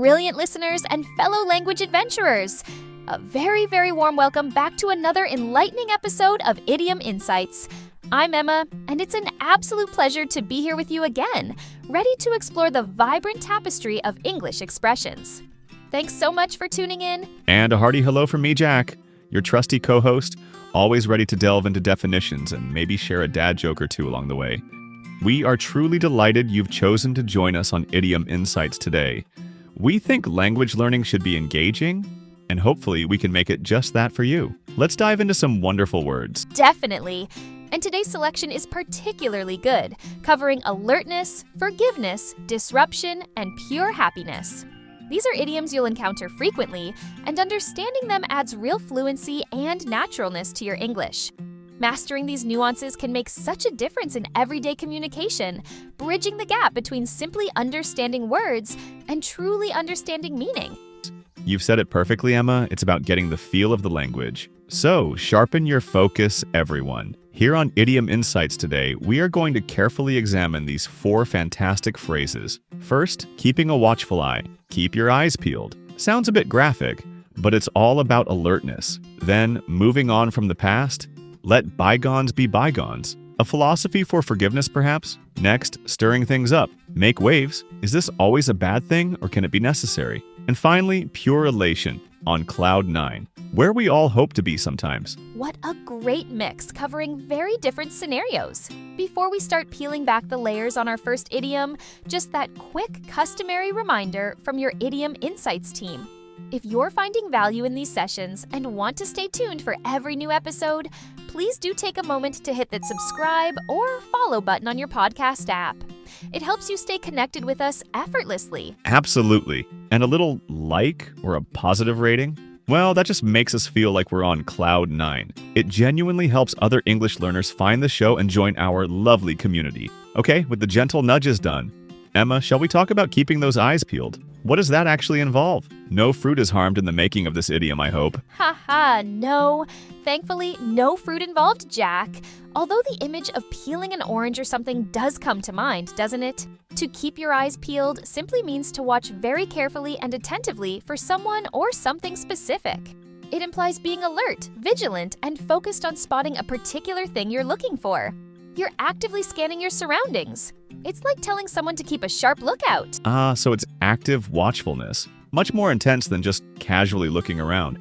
brilliant listeners and fellow language adventurers. A very, very warm welcome back to another enlightening episode of Idiom Insights. I'm Emma, and it's an absolute pleasure to be here with you again, ready to explore the vibrant tapestry of English expressions. Thanks so much for tuning in. And a hearty hello from me, Jack, your trusty co-host, always ready to delve into definitions and maybe share a dad joke or two along the way. We are truly delighted you've chosen to join us on Idiom Insights today. We think language learning should be engaging, and hopefully we can make it just that for you. Let's dive into some wonderful words. Definitely. And today's selection is particularly good, covering alertness, forgiveness, disruption, and pure happiness. These are idioms you'll encounter frequently, and understanding them adds real fluency and naturalness to your English. Mastering these nuances can make such a difference in everyday communication, bridging the gap between simply understanding words and truly understanding meaning. You've said it perfectly, Emma. It's about getting the feel of the language. So, sharpen your focus, everyone. Here on Idiom Insights today, we are going to carefully examine these 4 fantastic phrases. First, keeping a watchful eye. Keep your eyes peeled. Sounds a bit graphic, but it's all about alertness. Then, moving on from the past, let bygones be bygones. A philosophy for forgiveness, perhaps? Next, stirring things up. Make waves. Is this always a bad thing, or can it be necessary? And finally, pure elation, on cloud 9, where we all hope to be sometimes. What a great mix, covering very different scenarios. Before we start peeling back the layers on our first idiom, just that quick, customary reminder from your Idiom Insights team. If you're finding value in these sessions and want to stay tuned for every new episode, please do take a moment to hit that subscribe or follow button on your podcast app. It helps you stay connected with us effortlessly. Absolutely. And a little like or a positive rating? Well, that just makes us feel like we're on cloud 9. It genuinely helps other English learners find the show and join our lovely community. Okay, with the gentle nudges done, Emma, shall we talk about keeping those eyes peeled? What does that actually involve? No fruit is harmed in the making of this idiom, I hope. Haha, no. Thankfully, no fruit involved, Jack. Although the image of peeling an orange or something does come to mind, doesn't it? To keep your eyes peeled simply means to watch very carefully and attentively for someone or something specific. It implies being alert, vigilant, and focused on spotting a particular thing you're looking for. You're actively scanning your surroundings. It's like telling someone to keep a sharp lookout. So it's active watchfulness. Much more intense than just casually looking around.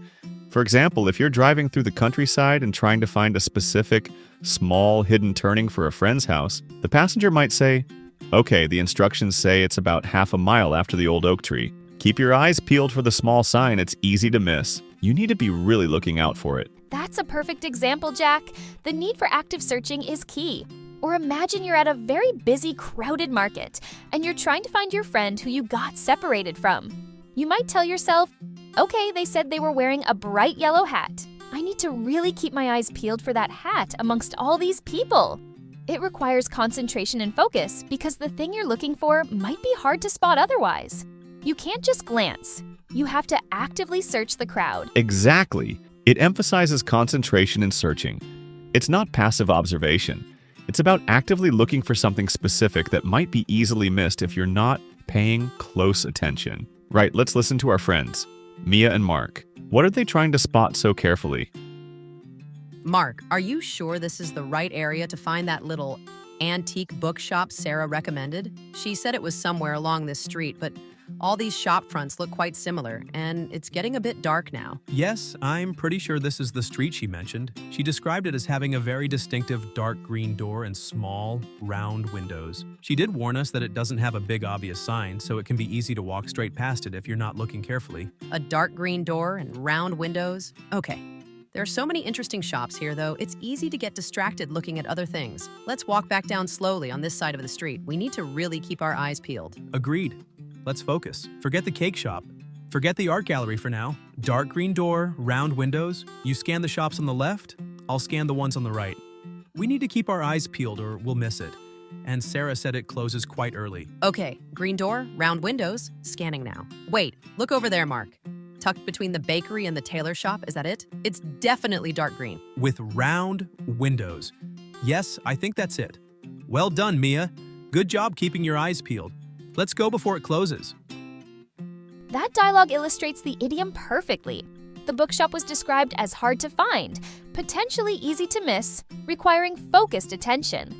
For example, if you're driving through the countryside and trying to find a specific, small, hidden turning for a friend's house, the passenger might say, "Okay, the instructions say it's about half a mile after the old oak tree. Keep your eyes peeled for the small sign, it's easy to miss." You need to be really looking out for it. That's a perfect example, Jack. The need for active searching is key. Or imagine you're at a very busy, crowded market, and you're trying to find your friend who you got separated from. You might tell yourself, "Okay, they said they were wearing a bright yellow hat. I need to really keep my eyes peeled for that hat amongst all these people." It requires concentration and focus because the thing you're looking for might be hard to spot otherwise. You can't just glance. You have to actively search the crowd. Exactly. It emphasizes concentration and searching. It's not passive observation. It's about actively looking for something specific that might be easily missed if you're not paying close attention. Right, let's listen to our friends, Mia and Mark. What are they trying to spot so carefully? Mark, are you sure this is the right area to find that little antique bookshop Sarah recommended? She said it was somewhere along this street, but all these shop fronts look quite similar, and it's getting a bit dark now. Yes, I'm pretty sure this is the street she mentioned. She described it as having a very distinctive dark green door and small, round windows. She did warn us that it doesn't have a big obvious sign, so it can be easy to walk straight past it if you're not looking carefully. A dark green door and round windows? Okay. There are so many interesting shops here, though, it's easy to get distracted looking at other things. Let's walk back down slowly on this side of the street. We need to really keep our eyes peeled. Agreed. Let's focus. Forget the cake shop. Forget the art gallery for now. Dark green door, round windows. You scan the shops on the left, I'll scan the ones on the right. We need to keep our eyes peeled or we'll miss it. And Sarah said it closes quite early. Okay, green door, round windows, scanning now. Wait, look over there, Mark. Tucked between the bakery and the tailor shop, is that it? It's definitely dark green. With round windows. Yes, I think that's it. Well done, Mia. Good job keeping your eyes peeled. Let's go before it closes. That dialogue illustrates the idiom perfectly. The bookshop was described as hard to find, potentially easy to miss, requiring focused attention.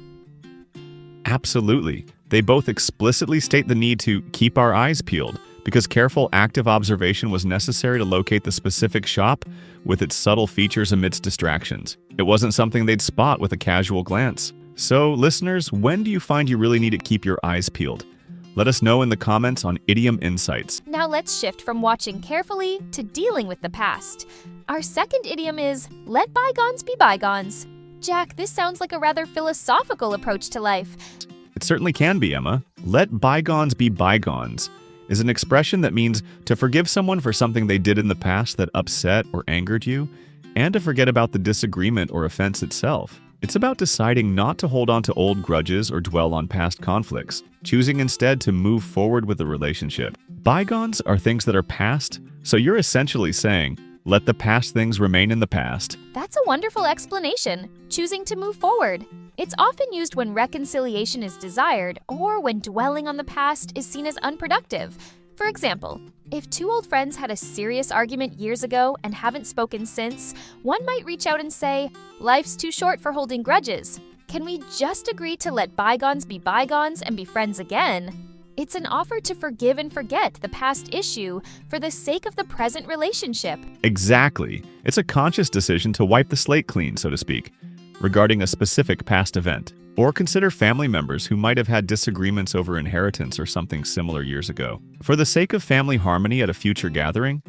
Absolutely. They both explicitly state the need to keep our eyes peeled, because careful, active observation was necessary to locate the specific shop with its subtle features amidst distractions. It wasn't something they'd spot with a casual glance. So, listeners, when do you find you really need to keep your eyes peeled? Let us know in the comments on Idiom Insights. Now let's shift from watching carefully to dealing with the past. Our second idiom is, let bygones be bygones. Jack, this sounds like a rather philosophical approach to life. It certainly can be, Emma. Let bygones be bygones is an expression that means to forgive someone for something they did in the past that upset or angered you, and to forget about the disagreement or offense itself. It's about deciding not to hold on to old grudges or dwell on past conflicts, choosing instead to move forward with the relationship. Bygones are things that are past, so you're essentially saying, let the past things remain in the past. That's a wonderful explanation, choosing to move forward. It's often used when reconciliation is desired or when dwelling on the past is seen as unproductive. For example, if two old friends had a serious argument years ago and haven't spoken since, one might reach out and say, life's too short for holding grudges. Can we just agree to let bygones be bygones and be friends again? It's an offer to forgive and forget the past issue for the sake of the present relationship. Exactly. It's a conscious decision to wipe the slate clean, so to speak, regarding a specific past event. Or consider family members who might have had disagreements over inheritance or something similar years ago. For the sake of family harmony at a future gathering,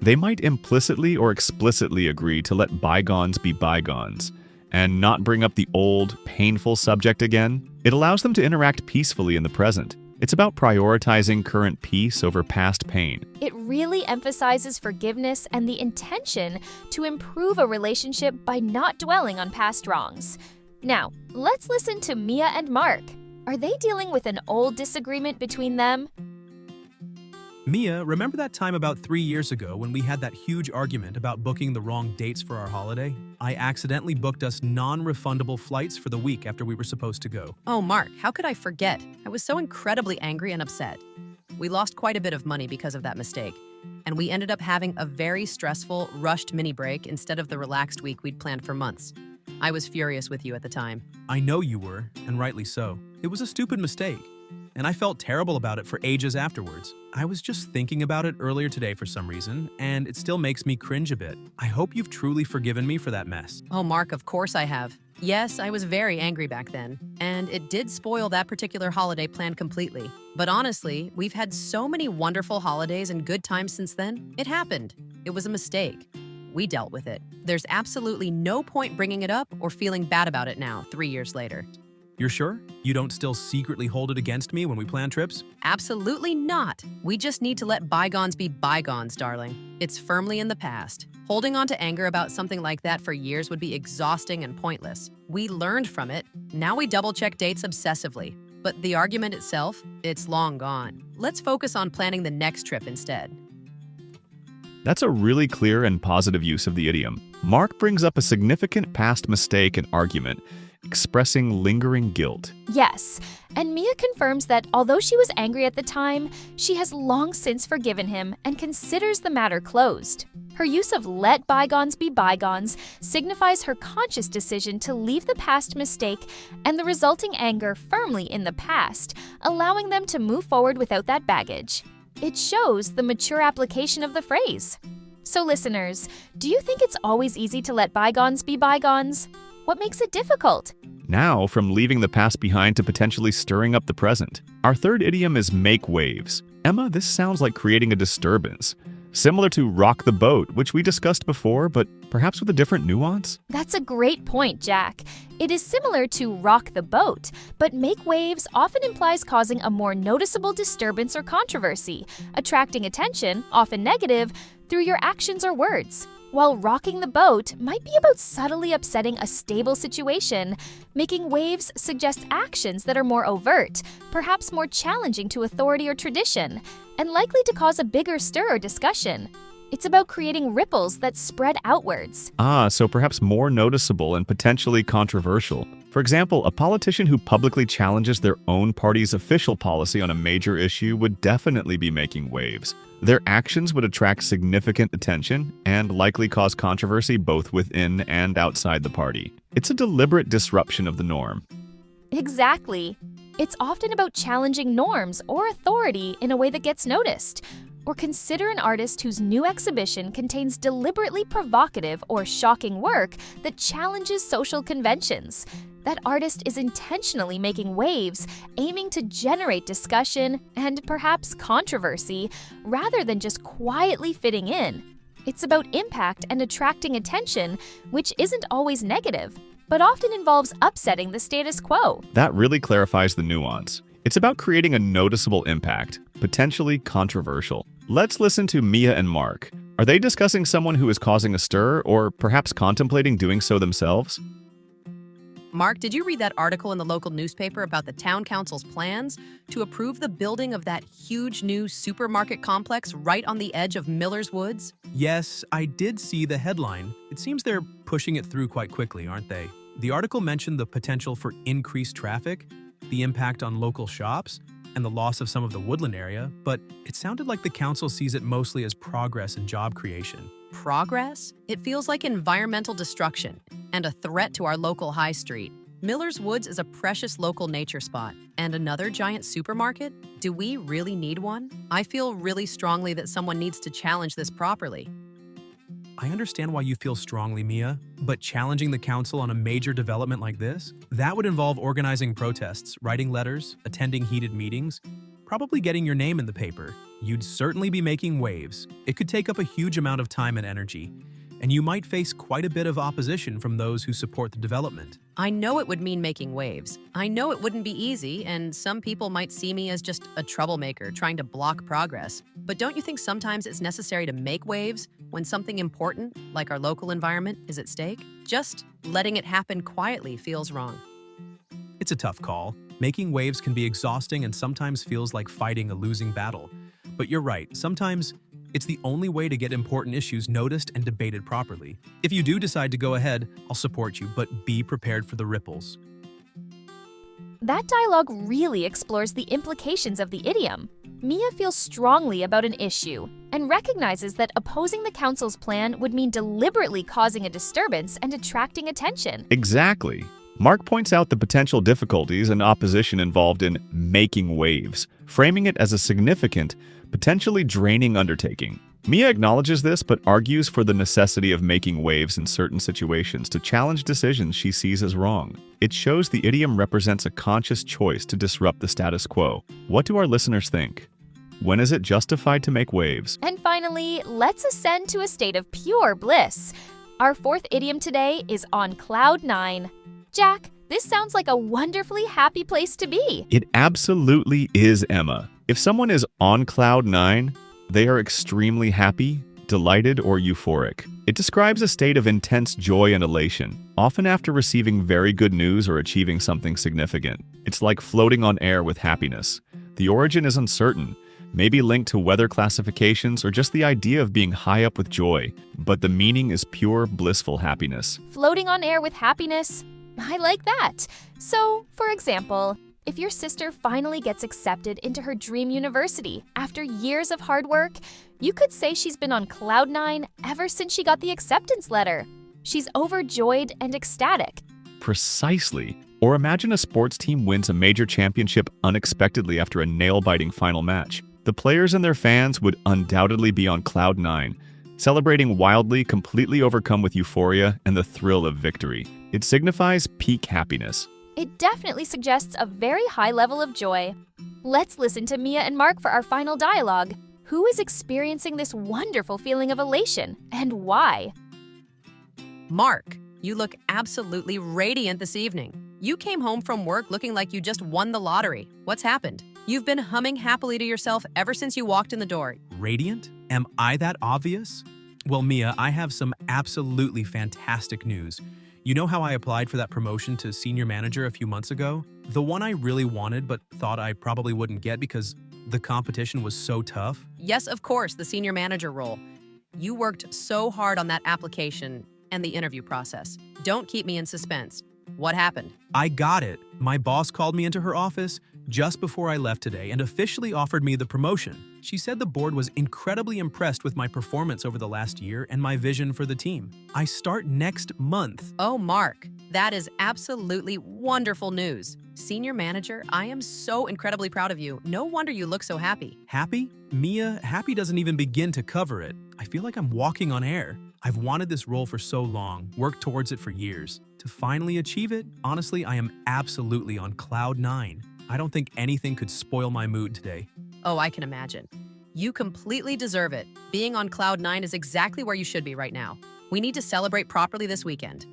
they might implicitly or explicitly agree to let bygones be bygones and not bring up the old, painful subject again. It allows them to interact peacefully in the present. It's about prioritizing current peace over past pain. It really emphasizes forgiveness and the intention to improve a relationship by not dwelling on past wrongs. Now, let's listen to Mia and Mark. Are they dealing with an old disagreement between them? Mia, remember that time about 3 years ago when we had that huge argument about booking the wrong dates for our holiday? I accidentally booked us non-refundable flights for the week after we were supposed to go. Oh, Mark, how could I forget? I was so incredibly angry and upset. We lost quite a bit of money because of that mistake, and we ended up having a very stressful, rushed mini break instead of the relaxed week we'd planned for months. I was furious with you at the time. I know you were, and rightly so. It was a stupid mistake, and I felt terrible about it for ages afterwards. I was just thinking about it earlier today for some reason, and it still makes me cringe a bit. I hope you've truly forgiven me for that mess. Oh, Mark, of course I have. Yes, I was very angry back then, and it did spoil that particular holiday plan completely. But honestly, we've had so many wonderful holidays and good times since then. It happened. It was a mistake. We dealt with it. There's absolutely no point bringing it up or feeling bad about it now, 3 years later. You're sure? You don't still secretly hold it against me when we plan trips? Absolutely not. We just need to let bygones be bygones, darling. It's firmly in the past. Holding on to anger about something like that for years would be exhausting and pointless. We learned from it. Now we double-check dates obsessively. But the argument itself, it's long gone. Let's focus on planning the next trip instead. That's a really clear and positive use of the idiom. Mark brings up a significant past mistake and argument, expressing lingering guilt. Yes, and Mia confirms that although she was angry at the time, she has long since forgiven him and considers the matter closed. Her use of let bygones be bygones signifies her conscious decision to leave the past mistake and the resulting anger firmly in the past, allowing them to move forward without that baggage. It shows the mature application of the phrase. So listeners, do you think it's always easy to let bygones be bygones? What makes it difficult? Now, from leaving the past behind to potentially stirring up the present. Our third idiom is make waves. Emma, this sounds like creating a disturbance. Similar to rock the boat, which we discussed before, but perhaps with a different nuance? That's a great point, Jack. It is similar to rock the boat, but make waves often implies causing a more noticeable disturbance or controversy, attracting attention, often negative, through your actions or words. While rocking the boat might be about subtly upsetting a stable situation, making waves suggests actions that are more overt, perhaps more challenging to authority or tradition, and likely to cause a bigger stir or discussion. It's about creating ripples that spread outwards. So perhaps more noticeable and potentially controversial. For example, a politician who publicly challenges their own party's official policy on a major issue would definitely be making waves. Their actions would attract significant attention and likely cause controversy both within and outside the party. It's a deliberate disruption of the norm. Exactly. It's often about challenging norms or authority in a way that gets noticed. Or consider an artist whose new exhibition contains deliberately provocative or shocking work that challenges social conventions. That artist is intentionally making waves, aiming to generate discussion and perhaps controversy, rather than just quietly fitting in. It's about impact and attracting attention, which isn't always negative, but often involves upsetting the status quo. That really clarifies the nuance. It's about creating a noticeable impact, potentially controversial. Let's listen to Mia and Mark. Are they discussing someone who is causing a stir or perhaps contemplating doing so themselves? Mark, did you read that article in the local newspaper about the town council's plans to approve the building of that huge new supermarket complex right on the edge of Miller's Woods? Yes, I did see the headline. It seems they're pushing it through quite quickly, aren't they? The article mentioned the potential for increased traffic, the impact on local shops, and the loss of some of the woodland area, but it sounded like the council sees it mostly as progress and job creation. Progress? It feels like environmental destruction and a threat to our local high street. Miller's Woods is a precious local nature spot. And another giant supermarket? Do we really need one? I feel really strongly that someone needs to challenge this properly. I understand why you feel strongly, Mia, but challenging the council on a major development like this, that would involve organizing protests, writing letters, attending heated meetings, probably getting your name in the paper. You'd certainly be making waves. It could take up a huge amount of time and energy, and you might face quite a bit of opposition from those who support the development. I know it would mean making waves. I know it wouldn't be easy, and some people might see me as just a troublemaker trying to block progress. But don't you think sometimes it's necessary to make waves when something important, like our local environment, is at stake? Just letting it happen quietly feels wrong. It's a tough call. Making waves can be exhausting and sometimes feels like fighting a losing battle. But you're right, sometimes it's the only way to get important issues noticed and debated properly. If you do decide to go ahead, I'll support you, but be prepared for the ripples. That dialogue really explores the implications of the idiom. Mia feels strongly about an issue and recognizes that opposing the council's plan would mean deliberately causing a disturbance and attracting attention. Exactly. Mark points out the potential difficulties and opposition involved in making waves, framing it as a significant, potentially draining undertaking. Mia acknowledges this but argues for the necessity of making waves in certain situations to challenge decisions she sees as wrong. It shows the idiom represents a conscious choice to disrupt the status quo. What do our listeners think? When is it justified to make waves? And finally, let's ascend to a state of pure bliss. Our fourth idiom today is on cloud 9. Jack, this sounds like a wonderfully happy place to be. It absolutely is, Emma. If someone is on cloud 9, they are extremely happy, delighted, or euphoric. It describes a state of intense joy and elation, often after receiving very good news or achieving something significant. It's like floating on air with happiness. The origin is uncertain, maybe linked to weather classifications or just the idea of being high up with joy, but the meaning is pure, blissful happiness. Floating on air with happiness? I like that. So, for example, if your sister finally gets accepted into her dream university after years of hard work, you could say she's been on cloud 9 ever since she got the acceptance letter. She's overjoyed and ecstatic. Precisely. Or imagine a sports team wins a major championship unexpectedly after a nail-biting final match. The players and their fans would undoubtedly be on cloud 9, celebrating wildly, completely overcome with euphoria and the thrill of victory. It signifies peak happiness. It definitely suggests a very high level of joy. Let's listen to Mia and Mark for our final dialogue. Who is experiencing this wonderful feeling of elation, and why? Mark, you look absolutely radiant this evening. You came home from work looking like you just won the lottery. What's happened? You've been humming happily to yourself ever since you walked in the door. Radiant? Am I that obvious? Well, Mia, I have some absolutely fantastic news. You know how I applied for that promotion to senior manager a few months ago? The one I really wanted but thought I probably wouldn't get because the competition was so tough? Yes, of course, the senior manager role. You worked so hard on that application and the interview process. Don't keep me in suspense. What happened? I got it. My boss called me into her office, just before I left today and officially offered me the promotion. She said the board was incredibly impressed with my performance over the last year and my vision for the team. I start next month. Oh, Mark, that is absolutely wonderful news. Senior manager, I am so incredibly proud of you. No wonder you look so happy. Happy? Mia, happy doesn't even begin to cover it. I feel like I'm walking on air. I've wanted this role for so long, worked towards it for years. To finally achieve it, honestly, I am absolutely on cloud 9. I don't think anything could spoil my mood today. Oh, I can imagine. You completely deserve it. Being on cloud 9 is exactly where you should be right now. We need to celebrate properly this weekend.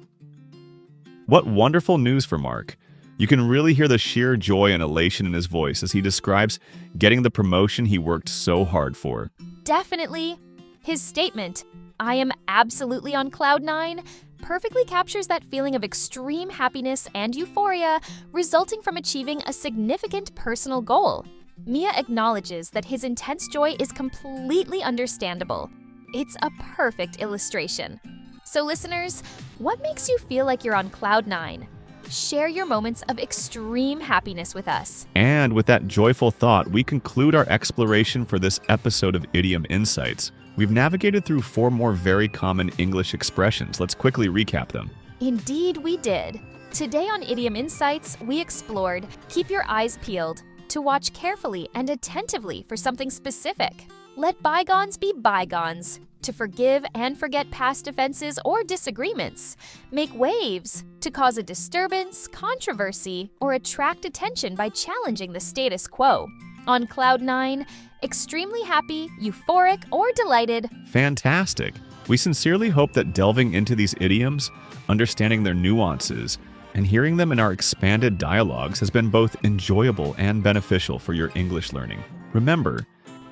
What wonderful news for Mark. You can really hear the sheer joy and elation in his voice as he describes getting the promotion he worked so hard for. Definitely. His statement, "I am absolutely on cloud 9, perfectly captures that feeling of extreme happiness and euphoria resulting from achieving a significant personal goal. Mia acknowledges that his intense joy is completely understandable. It's a perfect illustration. So listeners, what makes you feel like you're on cloud 9? Share your moments of extreme happiness with us. And with that joyful thought, we conclude our exploration for this episode of Idiom Insights. We've navigated through 4 more very common English expressions. Let's quickly recap them. Indeed, we did. Today on Idiom Insights, we explored keep your eyes peeled, to watch carefully and attentively for something specific. Let bygones be bygones, to forgive and forget past offenses or disagreements. Make waves, to cause a disturbance, controversy, or attract attention by challenging the status quo. On cloud 9, extremely happy, euphoric, or delighted. Fantastic! We sincerely hope that delving into these idioms, understanding their nuances, and hearing them in our expanded dialogues has been both enjoyable and beneficial for your English learning. Remember,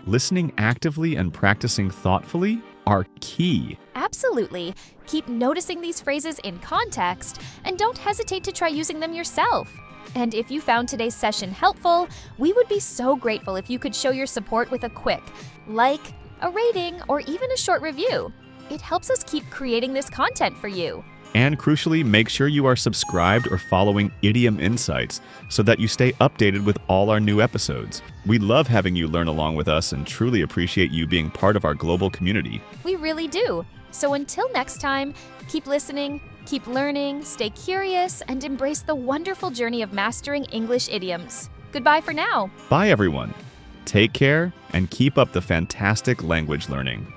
listening actively and practicing thoughtfully are key. Absolutely. Keep noticing these phrases in context and don't hesitate to try using them yourself. And if you found today's session helpful, we would be so grateful if you could show your support with a quick like, a rating, or even a short review. It helps us keep creating this content for you. And crucially, make sure you are subscribed or following Idiom Insights so that you stay updated with all our new episodes. We love having you learn along with us and truly appreciate you being part of our global community. We really do. So until next time, keep listening, keep learning, stay curious, and embrace the wonderful journey of mastering English idioms. Goodbye for now. Bye, everyone. Take care and keep up the fantastic language learning.